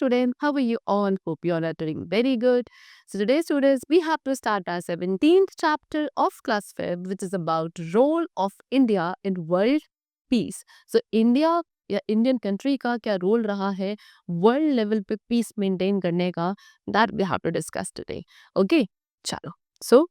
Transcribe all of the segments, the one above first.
students. How are you all? Hope you all are doing very good. So today, students, we have to start our 17th chapter of class 5, which is about role of India in world peace. So India या Indian country का क्या role रहा है world level पे peace maintain करने का, that we have to discuss today. Okay, चलो. So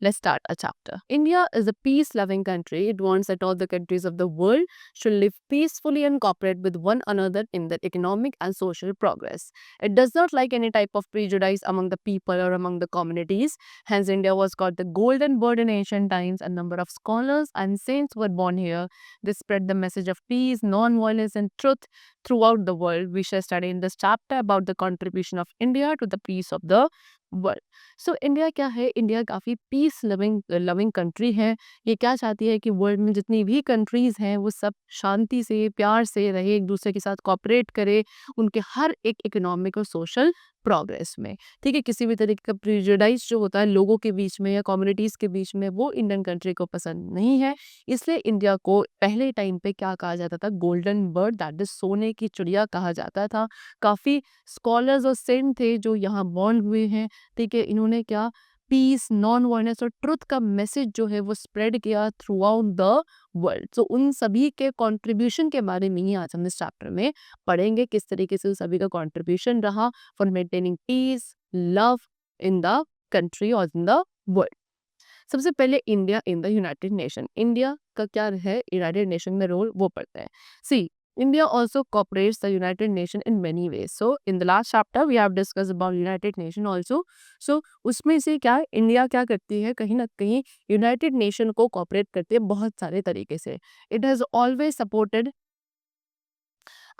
let's start a chapter. India is a peace loving country. It wants that all the countries of the world should live peacefully and cooperate with one another in their economic and social progress. It does not like any type of prejudice among the people or among the communities. Hence, India was called the Golden Bird in ancient times. A number of scholars and saints were born here. They spread the message of peace, non-violence, and truth throughout the world. We shall study in this chapter about the contribution of India to the peace of the world. So India क्या है? India काफ़ी peace loving loving country है. ये क्या चाहती है कि world में जितनी भी कंट्रीज़ हैं वो सब शांति से, प्यार से रहे, एक दूसरे के साथ कोऑपरेट करे उनके हर एक इकोनॉमिक और सोशल प्रोग्रेस में. ठीक है, किसी भी तरीके का प्रेजुडाइज जो होता है लोगों के बीच में या कम्युनिटीज़ के बीच में, वो इंडियन कंट्री को पसंद नहीं है. इसलिए इंडिया को पहले टाइम पे क्या कहा जाता था? गोल्डन बर्ड, दैट इज सोने की चिड़िया कहा जाता था. काफ़ी स्कॉलर्स और सेंट थे जो यहाँ बॉर्न हुए हैं. ठीक है, इन्होंने क्या पीस, नॉन वायलेंस और ट्रुथ का मैसेज जो है वो स्प्रेड किया थ्रू आउट द वर्ल्ड. सो उन सभी के कंट्रीब्यूशन के बारे में ही आज हम इस चैप्टर में पढ़ेंगे, किस तरीके से उन सभी का कंट्रीब्यूशन रहा for maintaining peace, love in the country और इन द वर्ल्ड. सबसे पहले India in the United Nation. India का क्या है यूनाइटेड नेशन में रोल, वो पढ़ते हैं. सी, India also cooperates the United Nation in many ways. So in the last chapter we have discussed about United Nation also. So उसमें से क्या इंडिया क्या करती है, कहीं ना कहीं यूनाइटेड नेशन को कॉपरेट करती है बहुत सारे तरीके से. It has always supported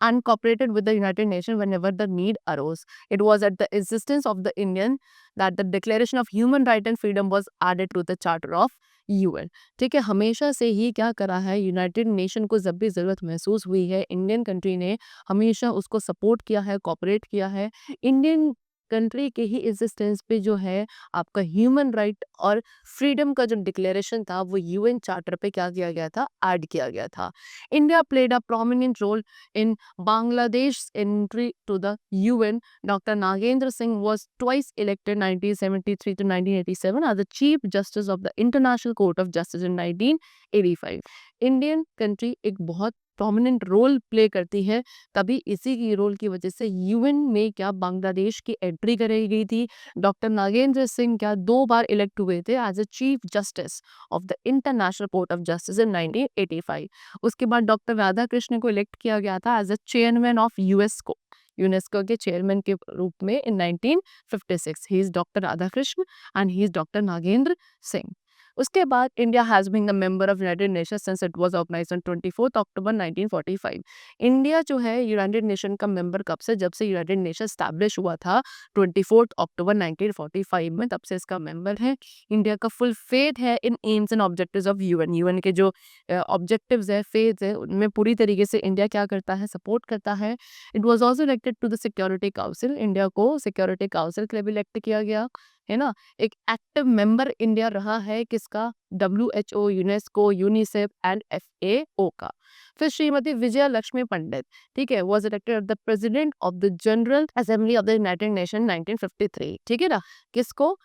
and cooperated with the United Nations whenever the need arose. It was at the insistence of the Indian that the Declaration of Human Rights and Freedom was added to the Charter of UN. ठीक है, हमेशा से ही क्या करा है, United nation को जब भी ज़रूरत महसूस हुई है इंडियन कंट्री ने हमेशा उसको सपोर्ट किया है, कोऑपरेट किया है. इंडियन कंट्री के ही एग्जिस्टेंस पे जो है आपका ह्यूमन राइट और फ्रीडम का जो डिक्लेरेशन था वो यूएन चार्टर पे क्या किया गया था, ऐड किया गया था. India played a prominent role in Bangladesh's entry to the UN. Dr. Nagendra Singh was twice elected 1973 to 1987 as the Chief Justice of the International Court of Justice in 1985. Indian country एक बहुत prominent role play करती है. तभी इसी की role की वजह से यूएन में क्या बांग्लादेश की एंट्री कराई गई थी. डॉक्टर नागेंद्र सिंह क्या 2 बार इलेक्ट हुए थे as a chief justice of the international court of justice in 1985. उसके बाद डॉक्टर राधा कृष्ण को इलेक्ट किया गया था as a chairman of UNESCO के चेयरमैन के रूप में in 1956. He is doctor Radha Krishna and he is doctor Nagendra Singh. उसके बाद India has been the member of United Nation since it was organized on 24 October 1945. India जो है यूनाइटेड नेशन का member कब से, जब से यूनाइटेड नेशन स्टैब्लिश हुआ था 24 अक्टूबर 1945 में, तब से इसका मेंबर है. इंडिया का फुल फेथ है in aims and objectives of UN. UN के जो ऑब्जेक्टिव्स है, फेथ है, उनमें पूरी तरीके से इंडिया क्या करता है, सपोर्ट करता है. It was also elected to the security council. India को सिक्योरिटी काउंसिल के लिए भी इलेक्ट किया गया है ना. एक एक्टिव मेंबर इंडिया रहा है किसका, WHO, UNESCO, UNICEF and FAO का. फिर श्रीमती विजया लक्ष्मी पंडित, ठीक है, was elected the president of the general assembly of the United Nation 1953. ठीक है ना. किसको,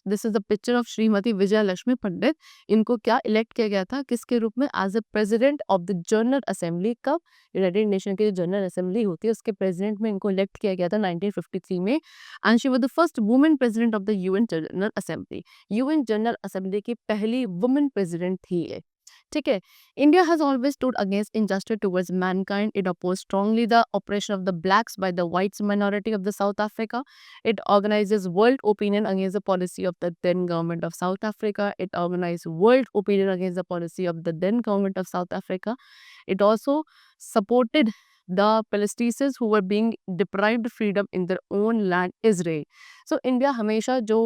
this is the picture of Shrimati Vijaya Lakshmi Pandit. इनको क्या इलेक्ट किया गया था, किसके रूप में, as a president of the general assembly. कब, यूनाइटेड नेशन की जो जनरल असेंबली होती है उसके प्रेसिडेंट में इनको इलेक्ट किया गया था 1953 में. And she was the first women president of the UN General Assembly. UN General Assembly की पहली वुमेन प्रेसिडेंट थी ये. ठीक है. India has always stood against injustice towards mankind. It oppose strongly the operation of the blacks by the whites minority of the South Africa. It organizes world opinion against the policy of the then government of South Africa. It organized world opinion against the policy of the then government of South Africa. It also supported the Palestinians who were being deprived freedom in their own land, Israel. So India हमेशा जो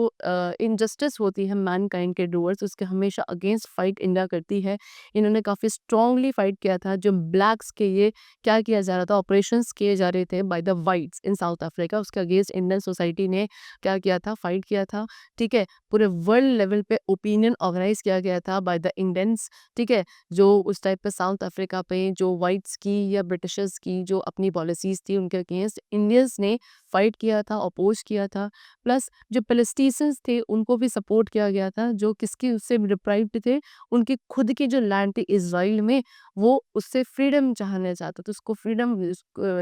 injustice होती है Mankind के doors, उसके हमेशा against fight India करती है. इन्होंने काफ़ी स्ट्रांगली फाइट किया था. जो ब्लैक्स के ये क्या किया जा रहा था, ऑपरेशंस किए जा रहे थे by the whites in South Africa, उसके अगेंस्ट इंडियन सोसाइटी ने क्या किया था, फाइट किया था. ठीक है. पूरे वर्ल्ड लेवल पे ओपिनियन ऑर्गेनाइज किया गया था बाय द इंडियंस. ठीक है. जो उस टाइप पे साउथ अफ्रीका पे जो वाइट्स की या ब्रिटिशर्स की जो अपनी पॉलिसीज़ थी उनके अगेंस्ट इंडियंस ने फाइट किया था, अपोज़ किया था। प्लस जो पैलेस्टीनियंस थे उनको भी सपोर्ट किया गया था, जो किसके उससे डिप्राइव्ड थे, उनकी खुद की जो लैंड थी इज़राइल में, वो उससे फ्रीडम चाहना चाहते थे, उसको फ्रीडम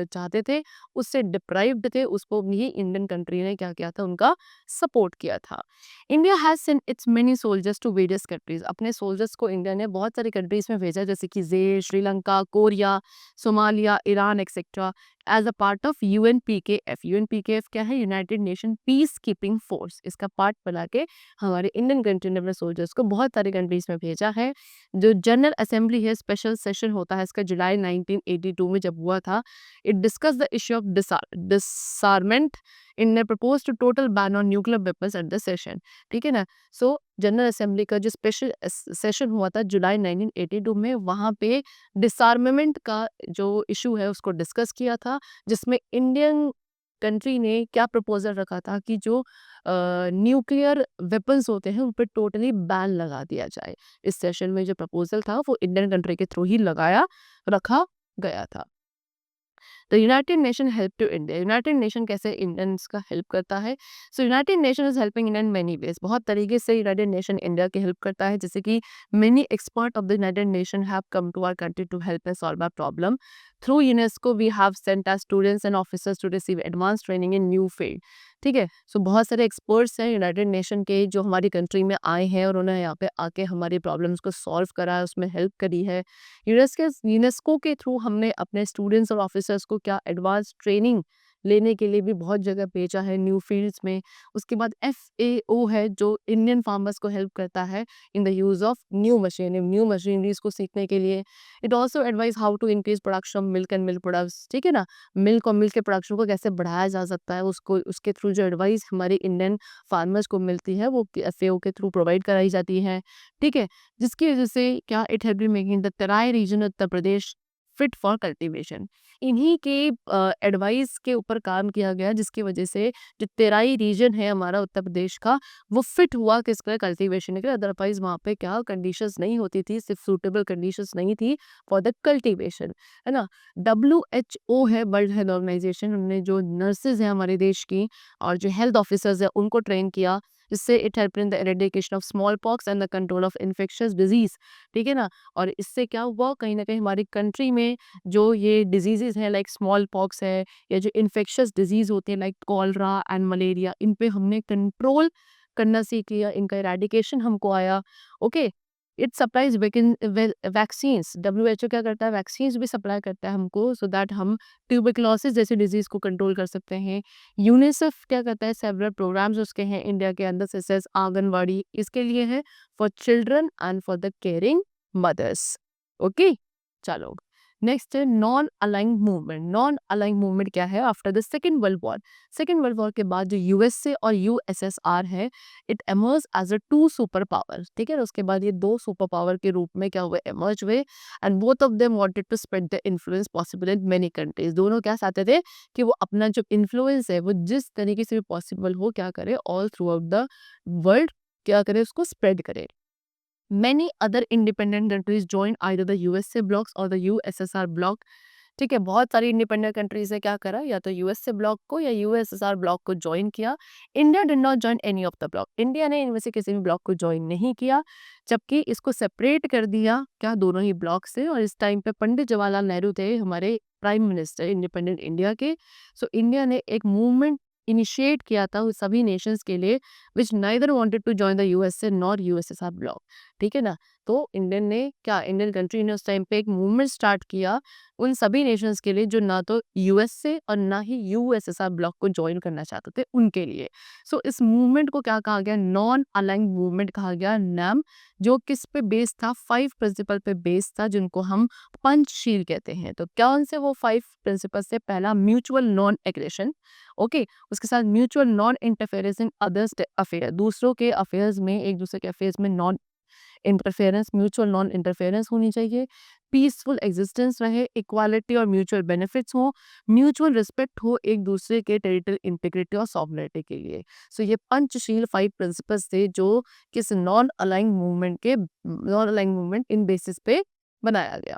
चाहते थे, उससे डिप्राइव्ड थे, उसको भी इंडियन कंट्री ने क्या किया था, उनका सपोर्ट किया था। India has sent its many soldiers to various countries. अपने सोल्जर्स को इंडिया ने बहुत सारी कंट्रीज़ में भेजा, जैसे कि Zaire, Sri Lanka, Korea, Somalia, Iran etcetera, as a part of UNPKF. UNPKF क्या है? United Nation peace keeping force. इसका पार्ट बना के हमारे इंडियन कंट्री ने अपने सोल्जर्स को बहुत सारी कंट्रीज़ में भेजा है। जो जनरल असेंबली है, स्पेशल सेशन होता है इसका, जुलाई 1982 में जब हुआ था, it discuss the issue of disarmament. इनने propose to total ban on nuclear weapons at the session. ठीक है ना? सो जनरल असेंबली का जो स्पेशल सेशन हुआ था जुलाई 1982 में, वहाँ पे डिसआर्मामेंट का जो इशू है उसको डिस्कस किया था, जिसमें इंडियन कंट्री ने क्या प्रपोजल रखा था कि जो न्यूक्लियर वेपन्स होते हैं उन पे टोटली बैन लगा दिया जाए। इस सेशन में जो प्रपोजल था वो इंडियन कंट्री के थ्रू ही रखा गया था। The United Nation help to India. United Nation कैसे इंडियंस का हेल्प करता है? So United Nation is helping India in many ways. बहुत तरीके से यूनाइटेड नेशन इंडिया की हेल्प करता है, जैसे कि many expert of the United Nation have come to our country to help us solve our problem. Through UNESCO we have sent our students and officers to receive advance training in new field. ठीक है, सो बहुत सारे experts हैं United nation के जो हमारी country में आए हैं और उन्होंने यहाँ पे आके हमारी प्रॉब्लम्स को सॉल्व करा है, उसमें हेल्प करी है। यूनेस्को के थ्रू हमने अपने स्टूडेंट्स और ऑफिसर्स को क्या एडवांस ट्रेनिंग लेने के लिए भी बहुत जगह भेजा है न्यू फील्ड्स में। उसके बाद FAO है जो इंडियन फार्मर्स को हेल्प करता है in the use of new machineries को सीखने के लिए। It also advise how to increase production milk and milk products. ठीक है ना? मिल्क और मिल्क के प्रोडक्शन को कैसे बढ़ाया जा सकता है, उसको उसके थ्रू जो एडवाइस हमारे इंडियन फार्मर्स को मिलती है वो FAO के थ्रू प्रोवाइड कराई जाती है। ठीक है, जिसकी वजह से क्या it have been making the Terai region Uttar Pradesh fit for cultivation. इन्हीं के एडवाइस के ऊपर काम किया गया, जिसकी वजह से जो तेराई रीजन है हमारा उत्तर प्रदेश का, वो फिट हुआ किसके कल्टीवेशन के लिए। अदरवाइज वहाँ पे क्या कंडीशंस नहीं होती थी, सिर्फ सूटेबल कंडीशंस नहीं थी फॉर द कल्टीवेशन, है ना। WHO है वर्ल्ड हेल्थ ऑर्गेनाइजेशन, उन्होंने जो नर्सेज हैं हमारे देश की और जो हेल्थ ऑफिसर्स हैं उनको ट्रेन किया, जिससे it help in the eradication of small pox and the control of infectious disease. ठीक है ना? और इससे क्या हुआ, कहीं ना कहीं हमारी कंट्री में जो ये डिजीजेज हैं लाइक स्मॉल पॉक्स है या जो इन्फेक्शियस डिजीज होते हैं लाइक कॉलरा एंड मलेरिया, इन पे हमने कंट्रोल करना सीख लिया, इनका इरेडिकेशन हमको आया। Okay, it supplies vaccines. WHO क्या करता है, वैक्सीन्स भी सप्लाई करता है हमको, सो दैट हम ट्यूबरकुलोसिस जैसी डिजीज को कंट्रोल कर सकते हैं। यूनिसेफ क्या करता है, सेवरल प्रोग्राम्स उसके हैं इंडिया के अंदर, जैसे आंगनवाड़ी इसके लिए है, for children and for the caring mothers. Okay, चलो नेक्स्ट है non aligning movement. Non aligning movement क्या है? After the second world war, second world war के बाद जो USA और USSR है, it emerge as a two super power. ठीक है, उसके बाद ये दो सुपर पावर के रूप में क्या हुए, एमर्ज हुए, and both of them wanted to spread the influence possible in many countries. दोनों क्या चाहते थे कि वो अपना जो इन्फ्लुएंस है वो जिस तरीके से भी पॉसिबल हो क्या करे, all through out the world क्या करे, उसको स्प्रेड करे। Many other independent countries joined either the USA blocks or the USSR bloc। ठीक है, बहुत सारी इंडिपेंडेंट कंट्रीज ने क्या करा, या तो USA ब्लॉक को या USSR ब्लॉक को ज्वाइन किया। India did not join any of the block. India ने इनमें से किसी भी ब्लॉक को ज्वाइन नहीं किया, जबकि इसको सेपरेट कर दिया क्या, दोनों ही ब्लॉक से। और इस टाइम पे पंडित जवाहरलाल नेहरू थे हमारे प्राइम मिनिस्टर इंडिपेंडेंट इंडिया के। सो इंडिया ने एक मूवमेंट इनिशिएट किया था उस सभी नेशंस के लिए which neither wanted to join the USA nor USSR bloc. ठीक है ना? तो इंडियन कंट्री ने उस टाइम पे एक मूवमेंट स्टार्ट किया उन सभी नेशंस के लिए जो ना तो USA और ना ही USSR ब्लॉक को ज्वाइन करना चाहते थे उनके लिए। सो इस मूवमेंट को क्या कहा गया, नॉन अलाइंग मूवमेंट कहा गया, नाम जो किस पे बेस्ड था, 5 प्रिंसिपल पे बेस्ड था, जिनको हम पंचशील कहते हैं। तो क्या उनसे वो 5 प्रिंसिपल से, पहला म्यूचुअल नॉन एग्रेशन। ओके, उसके साथ mutual non interference in others affair, दूसरों के अफेयर्स में, एक दूसरे के अफेयर्स में non interference, mutual non interference होनी चाहिए। पीसफुल एग्जिस्टेंस रहे, इक्वालिटी और म्यूचुअल बेनिफिट्स हो, म्यूचुअल रिस्पेक्ट हो एक दूसरे के टेरिटरी इंटीग्रिटी और सॉवरेनिटी के लिए। सो ये पंचशील 5 प्रिंसिपल्स थे जो किस non aligning movement in basis पे बनाया गया।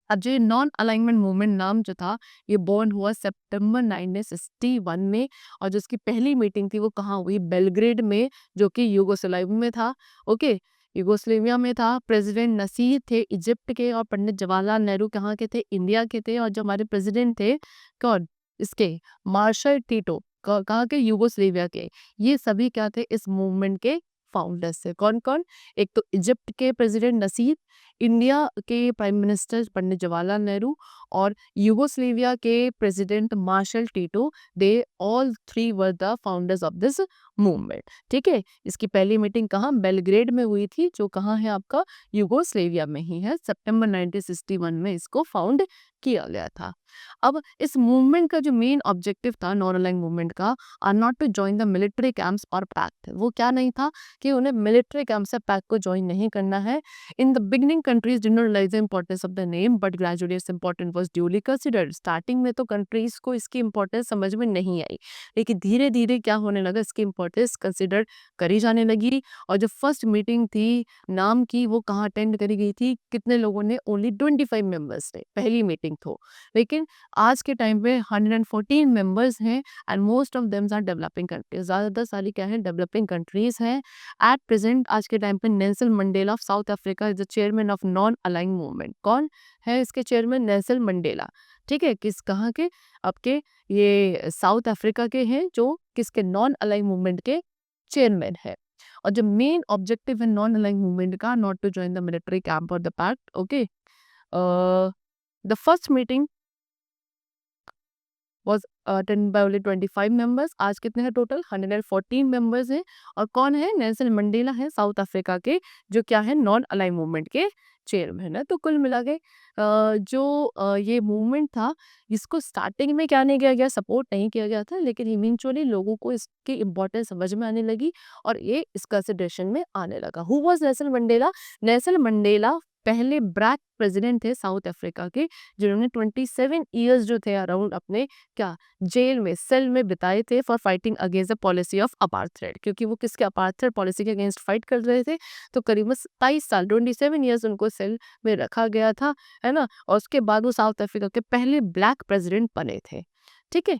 अब जो ये नॉन अलाइनमेंट मूवमेंट नाम जो था, ये बॉर्न हुआ सितंबर 1961 में, और जो इसकी पहली मीटिंग थी वो कहाँ हुई? बेलग्रेड में, जो कि यूगोस्लाविया में था। ओके, यूगोस्लाविया में था। प्रेसिडेंट नसीर थे इजिप्ट के, और पंडित जवाहरलाल नेहरू कहाँ के थे? इंडिया के थे। और जो हमारे प्रेसिडेंट थे, कौन? इसके मार्शल टीटो, कहाँ के? यूगोस्लाविया के। ये सभी क्या थे? इस मूवमेंट के फाउंडर्स थे। कौन कौन? एक तो इजिप्ट के प्रेसिडेंट नसीर, इंडिया के प्राइम मिनिस्टर पंडित जवाहरलाल नेहरू, और यूगोस्लाविया के president Marshal Tito. They all three were the founders of this movement. ठीक है, इसकी पहली मीटिंग कहाँ? बेलग्रेड में हुई थी, जो कहाँ है आपका? यूगोस्लाविया में ही है। सितंबर 1961 में इसको फाउंड किया गया था। अब इस मूवमेंट का जो मेन ऑब्जेक्टिव था, नॉन अलाइंड मूवमेंट का, are not to join the military camps और पैक्ट। वो क्या नहीं था कि उन्हें मिलिट्री कैंप से पैक्ट को ज्वाइन नहीं करना है। In the beginning, countries did not realize the importance of the name, but gradually its importance was duly considered. Starting में तो countries को इसकी importance समझ में नहीं आई, लेकिन धीरे धीरे क्या होने लगा? इसकी importance consider करी जाने लगी। और जो फर्स्ट मीटिंग थी नाम की, वो कहाँ अटेंड करी गई थी? कितने लोगों ने? ओनली 25 मेंबर्स थे, पहली मीटिंग थो। लेकिन आज के टाइम पे 114 मेंबर्स हैं, and most of thems are developing countries. ज़्यादातर सारी क्या है? डेवलपिंग कंट्रीज हैं। एट प्रेजेंट आज के टाइम पे Nelson Mandela of South Africa is the chairman of non aligning movement. कौन है इसके चेयरमैन? Nelson Mandela. ठीक है, किस कहाँ के? आपके ये साउथ अफ्रीका के हैं, जो किसके? नॉन अलाइंग मूवमेंट के चेयरमैन है। और जो मेन ऑब्जेक्टिव है नॉन अलाइंग मूवमेंट का, not to join the military camp और the pact. Okay, the first meeting was attended by only 25 members। आज कितने हैं टोटल? 114 मेंबर्स हैं। और कौन है? नेल्सन मंडेला है साउथ अफ्रीका के, जो क्या है? नॉन अलाइन मूवमेंट के चेयरमैन है। तो कुल मिला के जो ये मूवमेंट था, इसको स्टार्टिंग में क्या नहीं किया गया? सपोर्ट नहीं किया गया था, लेकिन इवेंचुअली लोगों को इसकी इम्पोर्टेंस समझ में आने लगी, और ये इस कंसिडरेशन में आने लगा। Who was Nelson Mandela? Nelson Mandela पहले ब्लैक प्रेसिडेंट थे साउथ अफ्रीका के, जिन्होंने 27 ईयर्स जो थे अराउंड अपने क्या जेल में, सेल में बिताए थे for fighting against the policy of apartheid. क्योंकि वो किसके? अपार्थ्राइड पॉलिसी के अगेंस्ट फाइट कर रहे थे। तो करीबन 27 साल, 27 ईयर्स उनको सेल में रखा गया था, है ना। और उसके बाद वो साउथ अफ्रीका के पहले ब्लैक प्रेसिडेंट बने थे। ठीक है,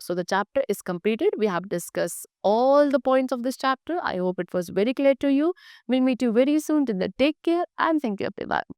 so the chapter is completed. We have discussed all the points of this chapter. I hope it was very clear to you. We'll meet you very soon. Till then, take care and thank you everyone.